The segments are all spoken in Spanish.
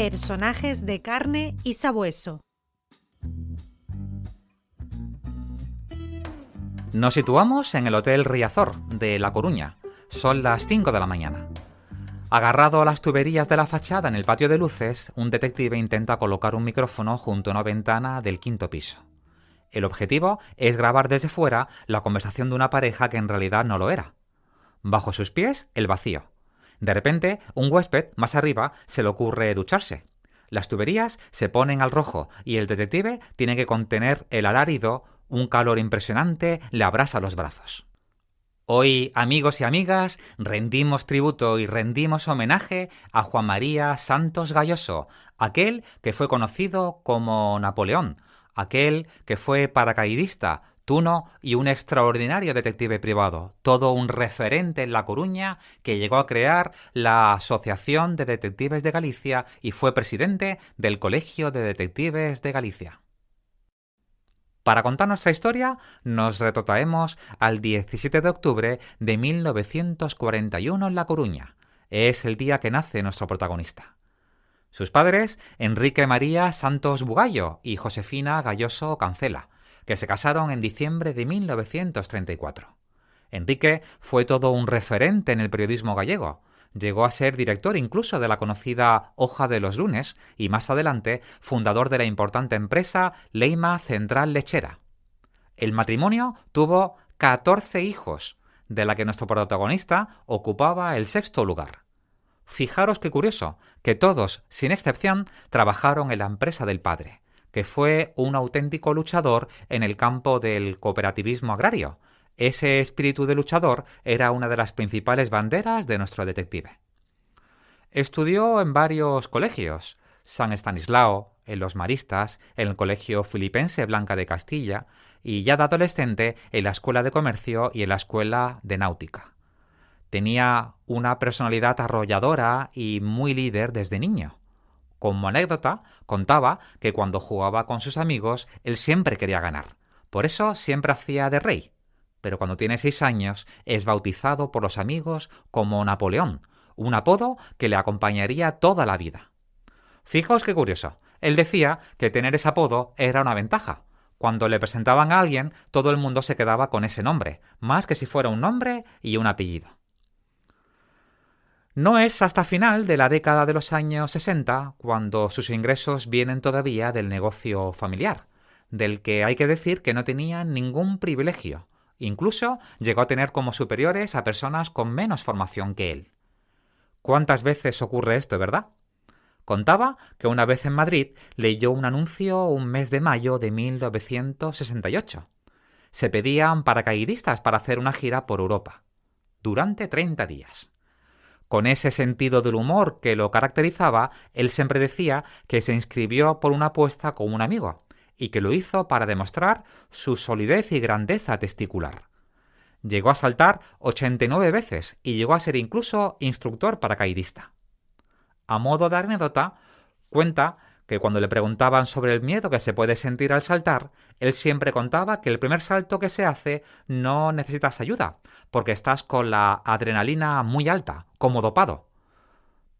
Personajes de carne y sabueso. Nos situamos en el Hotel Riazor de La Coruña. Son las 5 de la mañana. Agarrado a las tuberías de la fachada en el patio de luces, un detective intenta colocar un micrófono junto a una ventana del 5º piso. El objetivo es grabar desde fuera la conversación de una pareja que en realidad no lo era. Bajo sus pies, el vacío. De repente, un huésped más arriba se le ocurre ducharse. Las tuberías se ponen al rojo y el detective tiene que contener el alarido. Un calor impresionante le abrasa los brazos. Hoy, amigos y amigas, rendimos tributo y rendimos homenaje a Juan María Santos Gayoso, aquel que fue conocido como Napoleón, aquel que fue paracaidista, tuno y un extraordinario detective privado, todo un referente en La Coruña que llegó a crear la Asociación de Detectives de Galicia y fue presidente del Colegio de Detectives de Galicia. Para contar nuestra historia, nos retrotraemos al 17 de octubre de 1941 en La Coruña. Es el día que nace nuestro protagonista. Sus padres, Enrique María Santos Bugallo y Josefina Gayoso Cancela, que se casaron en diciembre de 1934. Enrique fue todo un referente en el periodismo gallego. Llegó a ser director incluso de la conocida Hoja de los Lunes y más adelante fundador de la importante empresa Leima Central Lechera. El matrimonio tuvo 14 hijos, de la que nuestro protagonista ocupaba el 6º lugar. Fijaros qué curioso, que todos, sin excepción, trabajaron en la empresa del padre, que fue un auténtico luchador en el campo del cooperativismo agrario. Ese espíritu de luchador era una de las principales banderas de nuestro detective. Estudió en varios colegios: San Estanislao, en los Maristas, en el Colegio Filipense Blanca de Castilla y ya de adolescente en la Escuela de Comercio y en la Escuela de Náutica. Tenía una personalidad arrolladora y muy líder desde niño. Como anécdota, contaba que cuando jugaba con sus amigos, él siempre quería ganar. Por eso siempre hacía de rey. Pero cuando tiene 6 años es bautizado por los amigos como Napoleón, un apodo que le acompañaría toda la vida. Fijaos qué curioso, él decía que tener ese apodo era una ventaja. Cuando le presentaban a alguien, todo el mundo se quedaba con ese nombre, más que si fuera un nombre y un apellido. No es hasta final de la década de los años 60 cuando sus ingresos vienen todavía del negocio familiar, del que hay que decir que no tenía ningún privilegio. Incluso llegó a tener como superiores a personas con menos formación que él. ¿Cuántas veces ocurre esto, verdad? Contaba que una vez en Madrid leyó un anuncio un mes de mayo de 1968. Se pedían paracaidistas para hacer una gira por Europa, durante 30 días. Con ese sentido del humor que lo caracterizaba, él siempre decía que se inscribió por una apuesta con un amigo, y que lo hizo para demostrar su solidez y grandeza testicular. Llegó a saltar 89 veces y llegó a ser incluso instructor paracaidista. A modo de anécdota, cuenta que cuando le preguntaban sobre el miedo que se puede sentir al saltar, él siempre contaba que el primer salto que se hace no necesitas ayuda, porque estás con la adrenalina muy alta, como dopado.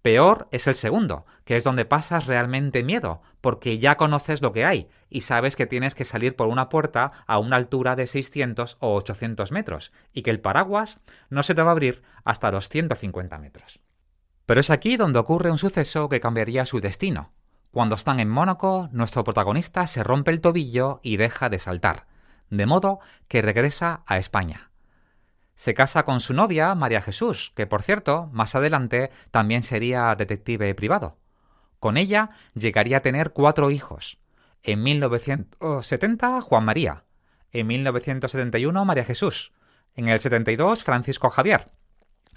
Peor es el segundo, que es donde pasas realmente miedo, porque ya conoces lo que hay y sabes que tienes que salir por una puerta a una altura de 600 o 800 metros y que el paraguas no se te va a abrir hasta los 150 metros. Pero es aquí donde ocurre un suceso que cambiaría su destino. Cuando están en Mónaco, nuestro protagonista se rompe el tobillo y deja de saltar, de modo que regresa a España. Se casa con su novia, María Jesús, que por cierto, más adelante también sería detective privado. Con ella llegaría a tener 4 hijos. En 1970, Juan María. En 1971, María Jesús. En el 72, Francisco Javier.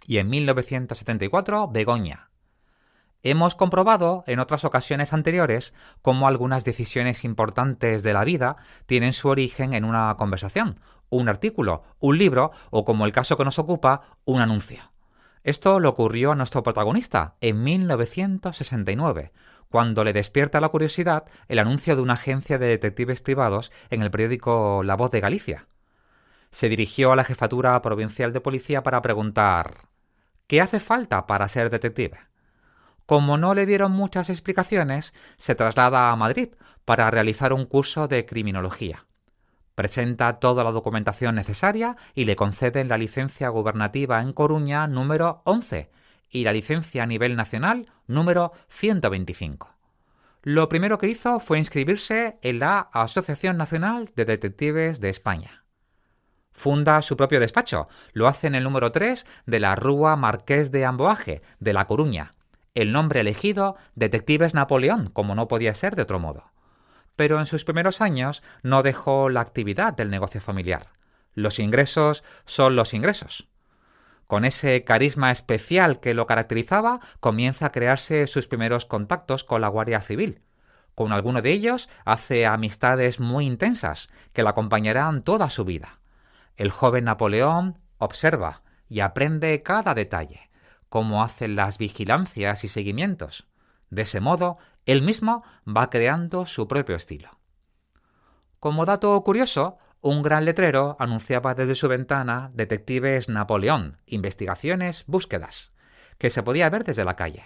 Y en 1974, Begoña. Hemos comprobado en otras ocasiones anteriores cómo algunas decisiones importantes de la vida tienen su origen en una conversación, un artículo, un libro o, como el caso que nos ocupa, un anuncio. Esto le ocurrió a nuestro protagonista en 1969, cuando le despierta la curiosidad el anuncio de una agencia de detectives privados en el periódico La Voz de Galicia. Se dirigió a la Jefatura Provincial de Policía para preguntar: ¿qué hace falta para ser detective? Como no le dieron muchas explicaciones, se traslada a Madrid para realizar un curso de criminología. Presenta toda la documentación necesaria y le conceden la licencia gubernativa en Coruña número 11 y la licencia a nivel nacional número 125. Lo primero que hizo fue inscribirse en la Asociación Nacional de Detectives de España. Funda su propio despacho, lo hace en el número 3 de la Rúa Marqués de Amboaje, de La Coruña. El nombre elegido, Detectives Napoleón, como no podía ser de otro modo. Pero en sus primeros años no dejó la actividad del negocio familiar. Los ingresos son los ingresos. Con ese carisma especial que lo caracterizaba, comienza a crearse sus primeros contactos con la Guardia Civil. Con alguno de ellos hace amistades muy intensas que la acompañarán toda su vida. El joven Napoleón observa y aprende cada detalle, cómo hacen las vigilancias y seguimientos. De ese modo, él mismo va creando su propio estilo. Como dato curioso, un gran letrero anunciaba desde su ventana Detectives Napoleón, investigaciones, búsquedas, que se podía ver desde la calle.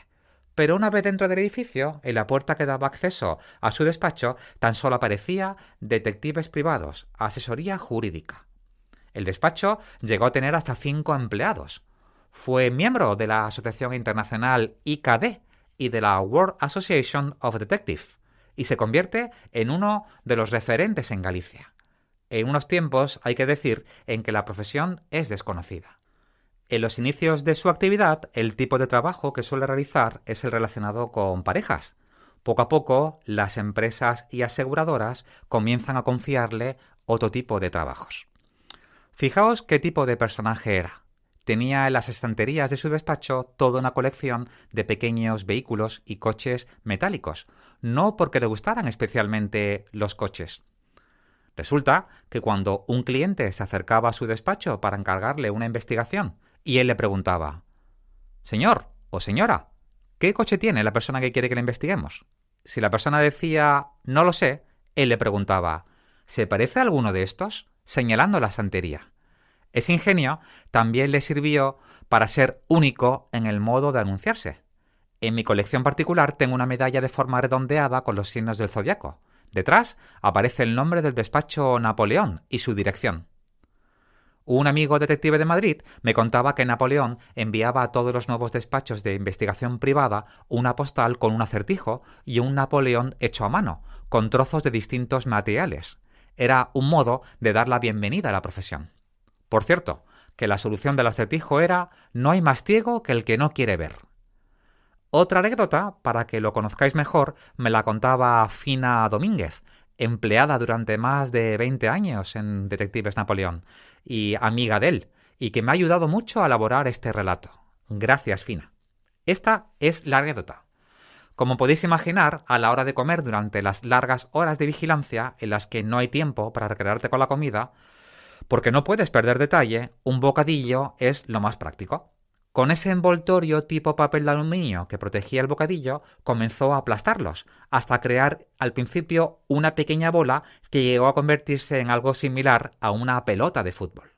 Pero una vez dentro del edificio, en la puerta que daba acceso a su despacho, tan solo aparecía Detectives privados, asesoría jurídica. El despacho llegó a tener hasta 5 empleados. Fue miembro de la Asociación Internacional IKD y de la World Association of Detectives, y se convierte en uno de los referentes en Galicia. En unos tiempos, hay que decir, en que la profesión es desconocida. En los inicios de su actividad, el tipo de trabajo que suele realizar es el relacionado con parejas. Poco a poco, las empresas y aseguradoras comienzan a confiarle otro tipo de trabajos. Fijaos qué tipo de personaje era. Tenía en las estanterías de su despacho toda una colección de pequeños vehículos y coches metálicos, no porque le gustaran especialmente los coches. Resulta que cuando un cliente se acercaba a su despacho para encargarle una investigación y él le preguntaba: «Señor o señora, ¿qué coche tiene la persona que quiere que le investiguemos?». Si la persona decía «no lo sé», él le preguntaba «¿se parece a alguno de estos?», señalando la estantería. Ese ingenio también le sirvió para ser único en el modo de anunciarse. En mi colección particular tengo una medalla de forma redondeada con los signos del zodiaco. Detrás aparece el nombre del despacho Napoleón y su dirección. Un amigo detective de Madrid me contaba que Napoleón enviaba a todos los nuevos despachos de investigación privada una postal con un acertijo y un Napoleón hecho a mano, con trozos de distintos materiales. Era un modo de dar la bienvenida a la profesión. Por cierto, que la solución del acertijo era: no hay más ciego que el que no quiere ver. Otra anécdota, para que lo conozcáis mejor, me la contaba Fina Domínguez, empleada durante más de 20 años en Detectives Napoleón y amiga de él, y que me ha ayudado mucho a elaborar este relato. Gracias, Fina. Esta es la anécdota. Como podéis imaginar, a la hora de comer durante las largas horas de vigilancia en las que no hay tiempo para recrearte con la comida, porque no puedes perder detalle, un bocadillo es lo más práctico. Con ese envoltorio tipo papel de aluminio que protegía el bocadillo, comenzó a aplastarlos, hasta crear al principio una pequeña bola que llegó a convertirse en algo similar a una pelota de fútbol.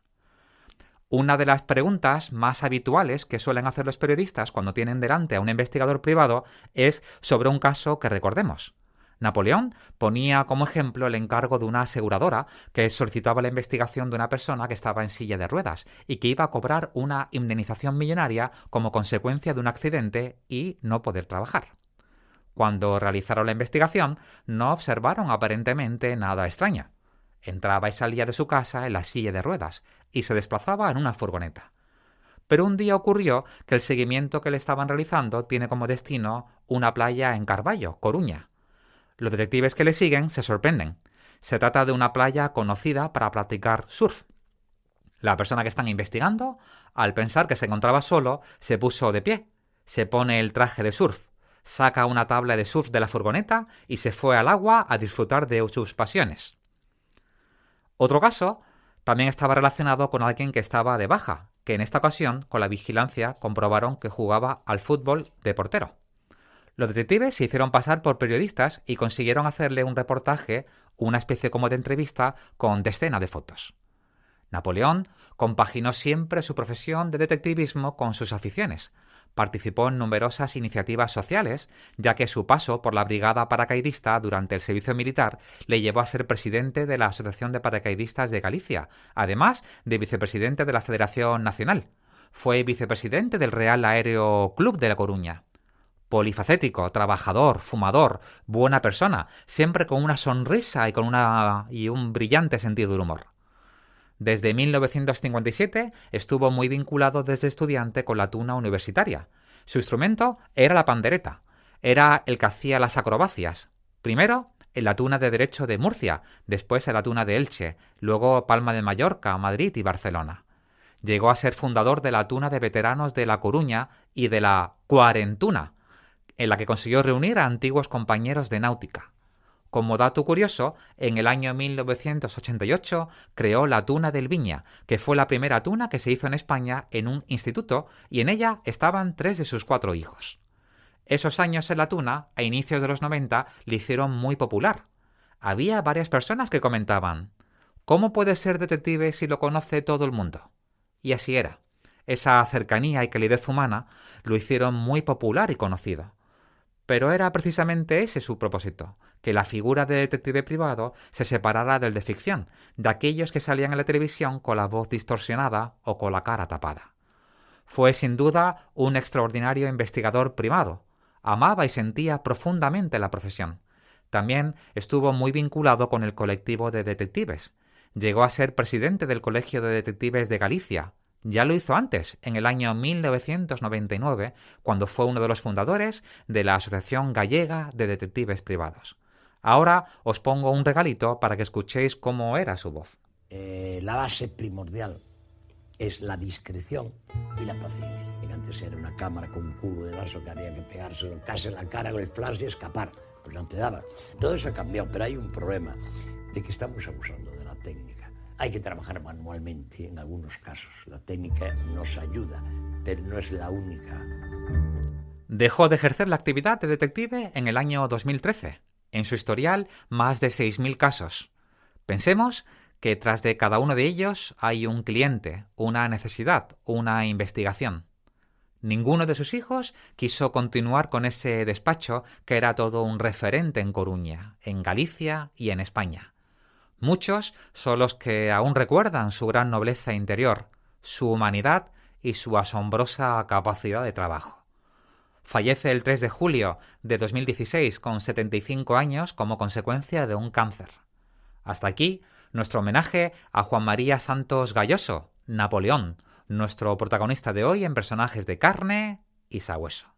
Una de las preguntas más habituales que suelen hacer los periodistas cuando tienen delante a un investigador privado es sobre un caso que recordemos. Napoleón ponía como ejemplo el encargo de una aseguradora que solicitaba la investigación de una persona que estaba en silla de ruedas y que iba a cobrar una indemnización millonaria como consecuencia de un accidente y no poder trabajar. Cuando realizaron la investigación, no observaron aparentemente nada extraño. Entraba y salía de su casa en la silla de ruedas y se desplazaba en una furgoneta. Pero un día ocurrió que el seguimiento que le estaban realizando tiene como destino una playa en Carballo, Coruña. Los detectives que le siguen se sorprenden. Se trata de una playa conocida para practicar surf. La persona que están investigando, al pensar que se encontraba solo, se puso de pie, se pone el traje de surf, saca una tabla de surf de la furgoneta y se fue al agua a disfrutar de sus pasiones. Otro caso también estaba relacionado con alguien que estaba de baja, que en esta ocasión, con la vigilancia, comprobaron que jugaba al fútbol de portero. Los detectives se hicieron pasar por periodistas y consiguieron hacerle un reportaje, una especie como de entrevista, con decena de fotos. Napoleón compaginó siempre su profesión de detectivismo con sus aficiones. Participó en numerosas iniciativas sociales, ya que su paso por la brigada paracaidista durante el servicio militar le llevó a ser presidente de la Asociación de Paracaidistas de Galicia, además de vicepresidente de la Federación Nacional. Fue vicepresidente del Real Aéreo Club de La Coruña. Polifacético, trabajador, fumador, buena persona, siempre con una sonrisa y un brillante sentido del humor. Desde 1957 estuvo muy vinculado desde estudiante con la tuna universitaria. Su instrumento era la pandereta. Era el que hacía las acrobacias. Primero en la tuna de Derecho de Murcia, después en la tuna de Elche, luego Palma de Mallorca, Madrid y Barcelona. Llegó a ser fundador de la tuna de veteranos de La Coruña y de la Cuarentuna, en la que consiguió reunir a antiguos compañeros de náutica. Como dato curioso, en el año 1988 creó la Tuna del Viña, que fue la primera tuna que se hizo en España en un instituto, y en ella estaban 3 de sus 4 hijos. Esos años en la tuna, a inicios de los 90, le hicieron muy popular. Había varias personas que comentaban: ¿cómo puede ser detective si lo conoce todo el mundo? Y así era. Esa cercanía y calidez humana lo hicieron muy popular y conocido. Pero era precisamente ese su propósito, que la figura de detective privado se separara del de ficción, de aquellos que salían en la televisión con la voz distorsionada o con la cara tapada. Fue sin duda un extraordinario investigador privado. Amaba y sentía profundamente la profesión. También estuvo muy vinculado con el colectivo de detectives. Llegó a ser presidente del Colegio de Detectives de Galicia. Ya lo hizo antes, en el año 1999, cuando fue uno de los fundadores de la Asociación Gallega de Detectives Privados. Ahora os pongo un regalito para que escuchéis cómo era su voz. La base primordial es la discreción y la paciencia. Antes era una cámara con un cubo de vaso que había que pegarse casi en la cara con el flash y escapar. Pues no te daba. Todo eso ha cambiado, pero hay un problema de que estamos abusando de la técnica. Hay que trabajar manualmente en algunos casos. La técnica nos ayuda, pero no es la única. Dejó de ejercer la actividad de detective en el año 2013. En su historial, más de 6.000 casos. Pensemos que tras de cada uno de ellos hay un cliente, una necesidad, una investigación. Ninguno de sus hijos quiso continuar con ese despacho que era todo un referente en Coruña, en Galicia y en España. Muchos son los que aún recuerdan su gran nobleza interior, su humanidad y su asombrosa capacidad de trabajo. Fallece el 3 de julio de 2016 con 75 años como consecuencia de un cáncer. Hasta aquí nuestro homenaje a Juan María Santos Gayoso, Napoleón, nuestro protagonista de hoy en Personajes de Carne y Sabueso.